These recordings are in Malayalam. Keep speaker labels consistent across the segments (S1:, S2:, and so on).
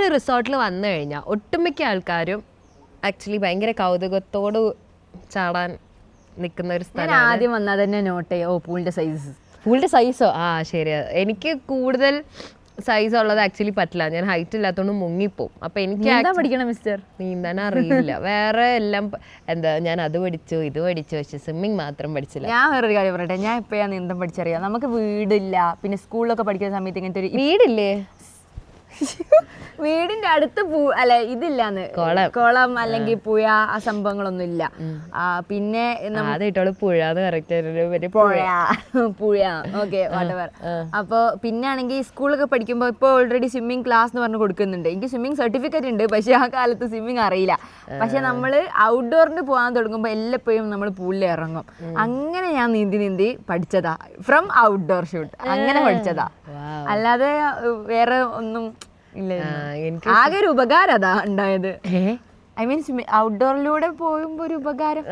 S1: ഒരു റിസോർട്ടിൽ വന്നു കഴിഞ്ഞാൽ ഒട്ടുമിക്ക ആൾക്കാരും ആക്ച്വലി ഭയങ്കര കൗതുകത്തോട് ചാടാൻ നിൽക്കുന്ന ഒരു സ്ഥലം.
S2: ആദ്യം വന്നാൽ തന്നെ നോട്ട് ചെയ്യോ
S1: പൂളിന്റെ സൈസോ? ആ ശരി. എനിക്ക് കൂടുതൽ സൈസ് ഉള്ളത് ആക്ച്വലി പറ്റില്ല. ഞാൻ ഹൈറ്റ് ഇല്ലാത്തതുകൊണ്ട് മുങ്ങിപ്പോവും. അപ്പൊ എനിക്ക്
S2: പഠിക്കണം മിസ്റ്റർ,
S1: നീന്താൻ അറിയില്ല. വേറെ എല്ലാം എന്താ ഞാൻ അത് പഠിച്ചു ഇത് പഠിച്ചു, പക്ഷെ സ്വിമ്മിങ് മാത്രം പഠിച്ചില്ല.
S2: ഞാൻ വേറൊരു കാര്യം പറയട്ടെ, ഞാൻ എപ്പോഴാണ് നീന്തം പഠിച്ചറിയാം. നമുക്ക് വീടില്ല, പിന്നെ സ്കൂളിലൊക്കെ പഠിക്കുന്ന സമയത്ത് ഇങ്ങനത്തെ ഒരു
S1: വീടില്ലേ,
S2: വീടിന്റെ അടുത്ത് ഇതില്ലാന്ന്, കുളം അല്ലെങ്കിൽ പുഴ, ആ സംഭവങ്ങളൊന്നും ഇല്ല. പിന്നെ
S1: പുഴന്ന് കറക്റ്റ്
S2: പുഴ ഓക്കെ വാട്ടവർ. അപ്പൊ പിന്നെ ആണെങ്കിൽ സ്കൂളൊക്കെ പഠിക്കുമ്പോ ഇപ്പൊ ഓൾറെഡി സ്വിമ്മിങ് ക്ലാസ് എന്ന് പറഞ്ഞ് കൊടുക്കുന്നുണ്ട്. എനിക്ക് സ്വിമ്മിങ് സർട്ടിഫിക്കറ്റ് ഉണ്ട്, പക്ഷെ ആ കാലത്ത് സ്വിമ്മിങ് അറിയില്ല. പക്ഷെ നമ്മള് ഔട്ട്ഡോറിന് പോകാൻ തുടങ്ങുമ്പോ എല്ലാപ്പോഴും നമ്മൾ പൂളിൽ ഇറങ്ങും. അങ്ങനെ ഞാൻ നീന്തി പഠിച്ചതാ, ഫ്രം ഔട്ട്ഡോർ ഷൂട്ട് അങ്ങനെ പഠിച്ചതാ. അല്ലാതെ വേറെ ഒന്നും ഇല്ല. ആകെ ഒരു ഉപകാരം അതാ ഉണ്ടായത്. ഐ മീൻ ഔട്ട്ഡോറിലൂടെ പോകുമ്പോ ഒരു ഉപകാരം.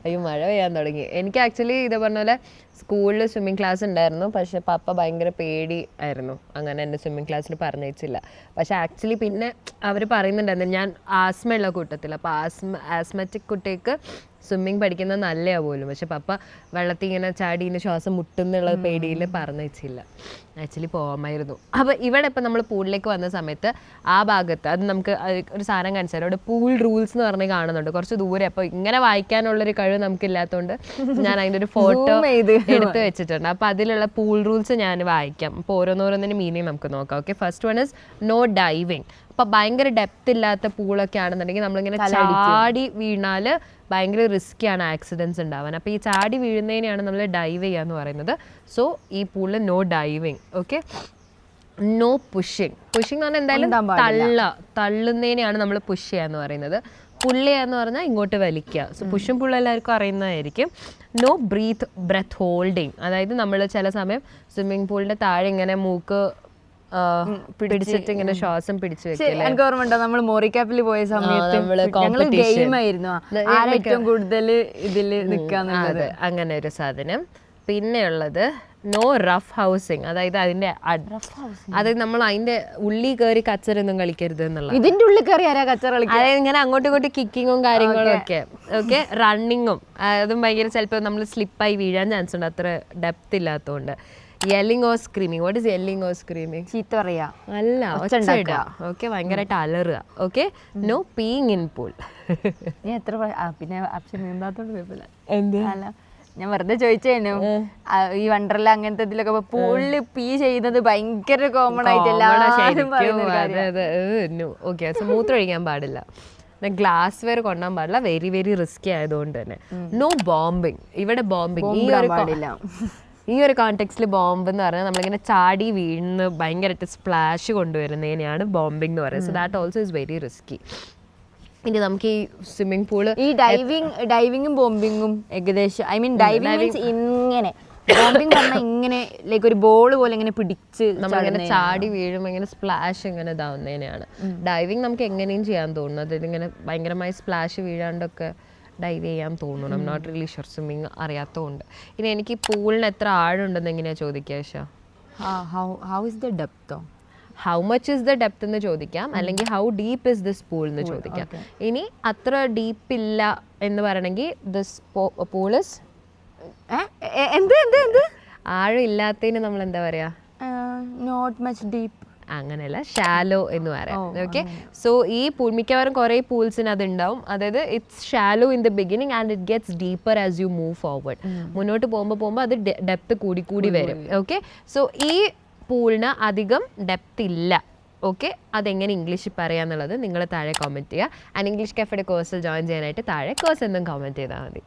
S1: അയ്യോ മഴ പെയ്യാൻ തുടങ്ങി. എനിക്ക് ആക്ച്വലി ഇത് പറഞ്ഞ പോലെ സ്കൂളിൽ സ്വിമ്മിങ് ക്ലാസ് ഉണ്ടായിരുന്നു, പക്ഷെ പപ്പ ഭയങ്കര പേടി ആയിരുന്നു, അങ്ങനെ എന്നെ സ്വിമ്മിങ് ക്ലാസ്സിന് പറഞ്ഞയച്ചില്ല. പക്ഷെ ആക്ച്വലി പിന്നെ അവർ പറയുന്നുണ്ടായിരുന്നു ഞാൻ ആസ്മയുള്ള കൂട്ടത്തിൽ, അപ്പോൾ ആസ്മറ്റിക് കുട്ടിക്ക് സ്വിമ്മിങ് പഠിക്കുന്നത് നല്ലയാ പോലും. പക്ഷെ പപ്പ വെള്ളത്തിൽ ഇങ്ങനെ ചാടി ഇങ്ങനെ ശ്വാസം മുട്ടുന്നുള്ള പേടിയിൽ പറഞ്ഞയച്ചില്ല. ആക്ച്വലി പോകാമായിരുന്നു. അപ്പോൾ ഇവിടെ ഇപ്പം നമ്മൾ പൂളിലേക്ക് വന്ന സമയത്ത് ആ ഭാഗത്ത് അത് നമുക്ക് ഒരു സാധനം കാണിച്ചാൽ അവിടെ പൂൾ റൂൾസ് എന്ന് പറഞ്ഞ് കാണുന്നുണ്ട് കുറച്ച് ദൂരെ. അപ്പോൾ ഇങ്ങനെ വായിക്കാനുള്ളൊരു കഴിവ് നമുക്കില്ലാത്തതുകൊണ്ട് ഞാൻ അതിൻ്റെ ഒരു ഫോട്ടോ എടുത്ത് വെച്ചിട്ടുണ്ട്. അപ്പോൾ അതിലുള്ള പൂൾ റൂൾസ് ഞാൻ വായിക്കാം. അപ്പോൾ ഓരോന്നോരോന്നിന് മീനിങ് നമുക്ക് നോക്കാം. Okay, first one is no diving. അപ്പോൾ ഭയങ്കര ഡെപ്ത് ഇല്ലാത്ത പൂളൊക്കെ ആണെന്നുണ്ടെങ്കിൽ നമ്മളിങ്ങനെ ചാടി വീണാൽ ഭയങ്കര റിസ്ക്കിയാണ് ആക്സിഡൻസ് ഉണ്ടാവാൻ. അപ്പോൾ ഈ ചാടി വീഴുന്നതിനെയാണ് നമ്മൾ ഡൈവ് ചെയ്യാന്ന് പറയുന്നത്. സോ ഈ പൂളിൽ no diving. Okay, no pushing. Pushing എന്ന് പറഞ്ഞാൽ എന്തായാലും തള്ളുന്നതിനെയാണ് നമ്മൾ പുഷ് ചെയ്യാന്ന് പറയുന്നത്. പുള്ളിയാന്ന് പറഞ്ഞാൽ ഇങ്ങോട്ട് വലിക്കുക. സോ പുഷും പുള്ളും എല്ലാവർക്കും അറിയുന്നതായിരിക്കും. നോ ബ്രെത്ത് ഹോൾഡിങ്, അതായത് നമ്മൾ ചില സമയം സ്വിമ്മിംഗ് പൂളിന്റെ താഴെ ഇങ്ങനെ മൂക്ക് പിടിച്ചിട്ട് ഇങ്ങനെ ശ്വാസം പിടിച്ചു വെക്കില്ലേ.
S2: എനിക്ക് ഓർമ്മ നമ്മൾ മോറിക്കാപ്പിൽ പോയ സമയത്ത് ഗെയിം ആയിരുന്നു ഏറ്റവും കൂടുതൽ ഇതില് നിൽക്കാന്നുള്ളത്,
S1: അങ്ങനെ ഒരു സാധനം. പിന്നെയുള്ളത് നോ റഫ് ഹൗസിങ്, അതായത് അതിന്റെ അതായത് നമ്മൾ അതിന്റെ ഉള്ളിൽ കയറി കച്ചറൊന്നും കളിക്കരുത് എന്നുള്ള.
S2: ഇതിന്റെ ഉള്ളിൽ കയറി ആരാ കച്ചറ കളിക്കുക?
S1: അതായത് ഇങ്ങനെ അങ്ങോട്ടും ഇങ്ങോട്ടും കിക്കിങ്ങും കാര്യങ്ങളും ഒക്കെ. ഓക്കെ, റണ്ണിങ്ങും അതും ഭയങ്കര ചിലപ്പോൾ നമ്മൾ സ്ലിപ്പായി വീഴാൻ ചാൻസ് ഉണ്ട്, അത്ര ഡെപ്ത് ഇല്ലാത്തതുകൊണ്ട്. Yelling or screaming. What is yelling or screaming?
S2: ചീത്ത പറയാ
S1: അല്ല, ഒച്ചയിടുക. ഓക്കെ, ഭയങ്കരമായിട്ട് അലറുക. Okay, no peeing in pool.
S2: നീ എത്ര പിന്നെ അപ്ഷൻ നീന്താത്തോണ്ട് കുഴപ്പമില്ല. എന്ത് അല്ല, ഞാൻ വെറുതെ ചോദിച്ചേനു. ഈ വണ്ടർല അങ്ങനത്തെ ഇതിലൊക്കെ പൂളില് പീ ചെയ്യുന്നത് ഭയങ്കര കോമൺ ആയിട്ട് എല്ലാവരും പറയുന്നത്.
S1: ഓക്കെ, മൂത്രം ഒഴിക്കാൻ പാടില്ല, ഗ്ലാസ് വെയർ കൊണ്ടാൻ പാടില്ല, വെരി വെരി റിസ്കി ആയതുകൊണ്ട് തന്നെ. No bombing. ഇവിടെ ബോംബിങ് ഈ ഒരു കോണ്ടെക്സ്റ്റിൽ ബോംബ് എന്ന് പറഞ്ഞാൽ നമ്മളിങ്ങനെ ചാടി വീഴുന്ന ഭയങ്കരമായിട്ട് സ്പ്ലാഷ് കൊണ്ടുവരുന്നതിനെയാണ് ബോംബിംഗ് എന്ന് പറയുന്നത്. So that also is very risky. ഇനി നമുക്ക് ഈ സ്വിമ്മിംഗ് പൂള്,
S2: ഈ ഡൈവിങ്ങും ബോംബിങ്ങും ഏകദേശം, ഐ മീൻ ഡൈവിംഗ് ഇങ്ങനെ, ബോംബിംഗ് പറഞ്ഞാൽ ഇങ്ങനെ ലൈക്ക് ഒരു ബോൾ പോലെ ഇങ്ങനെ പിടിച്ച്
S1: നമ്മളിങ്ങനെ ചാടി വീഴുമ്പോൾ ഇങ്ങനെ സ്പ്ലാഷ് ഇങ്ങനെ ഇതാവുന്നതിനെയാണ്. ഡൈവിങ് നമുക്ക് എങ്ങനെയും ചെയ്യാൻ തോന്നുന്നത്, ഇതിങ്ങനെ ഭയങ്കരമായി സ്പ്ലാഷ് വീഴാണ്ടൊക്കെ ഡൈവ് ചെയ്യാൻ തോന്നുന്നു. I'm not really sure, swimming അറിയാത്തതുകൊണ്ട്. ഇനി എനിക്ക് പൂളിന് എത്ര ആഴുണ്ടെന്ന് എങ്ങനെയാണ് ചോദിക്കുക? How much is the depth എന്ന് ചോദിക്കാം, അല്ലെങ്കിൽ how deep is this pool എന്ന് ചോദിക്കാം. ഇനി അത്ര ഡീപ്പ് ഇല്ല എന്ന് പറയണമെങ്കിൽ ദിസ് പൂൾ ഇസ് ആഴം ഇല്ലാത്തതിന് നമ്മൾ എന്താ പറയാ?
S2: നോട്ട് മച്ച് ഡീപ്പ്,
S1: അങ്ങനെയല്ല, ഷാലോ എന്ന് പറയാം. ഓക്കെ, സോ ഈ പൂൾ മിക്കവാറും കുറേ പൂൾസിന് അത് ഉണ്ടാവും. അതായത് it's shallow in the beginning and it gets deeper as you move forward. മുന്നോട്ട് പോകുമ്പോൾ അത് ഡെപ്ത് കൂടി വരും. ഓക്കെ, സോ ഈ പൂളിന് അധികം ഡെപ്ത് ഇല്ല. ഓക്കെ, അതെങ്ങനെ ഇംഗ്ലീഷിൽ പറയാന്നുള്ളത് നിങ്ങൾ താഴെ കമൻറ്റ് ചെയ്യുക. ആൻഡ് ഇംഗ്ലീഷ് കഫേയുടെ കോഴ്സിൽ ജോയിൻ ചെയ്യാനായിട്ട് താഴെ കോഴ്സ് എന്നും കമൻറ്റ് ചെയ്താൽ മതി.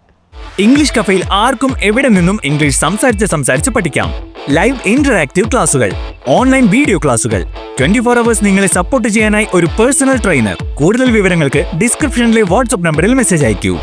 S3: ഇംഗ്ലീഷ് കഫേയിൽ ആർക്കും എവിടെ നിന്നും ഇംഗ്ലീഷ് സംസാരിച്ച് പഠിക്കാം. ലൈവ് ഇന്ററാക്റ്റീവ് ക്ലാസുകൾ, ഓൺലൈൻ വീഡിയോ ക്ലാസുകൾ, 24 hours നിങ്ങളെ സപ്പോർട്ട് ചെയ്യാനായി ഒരു പേഴ്സണൽ ട്രെയിനർ. കൂടുതൽ വിവരങ്ങൾക്ക് ഡിസ്ക്രിപ്ഷനിലെ വാട്സ്ആപ്പ് നമ്പറിൽ മെസ്സേജ് അയക്കൂ.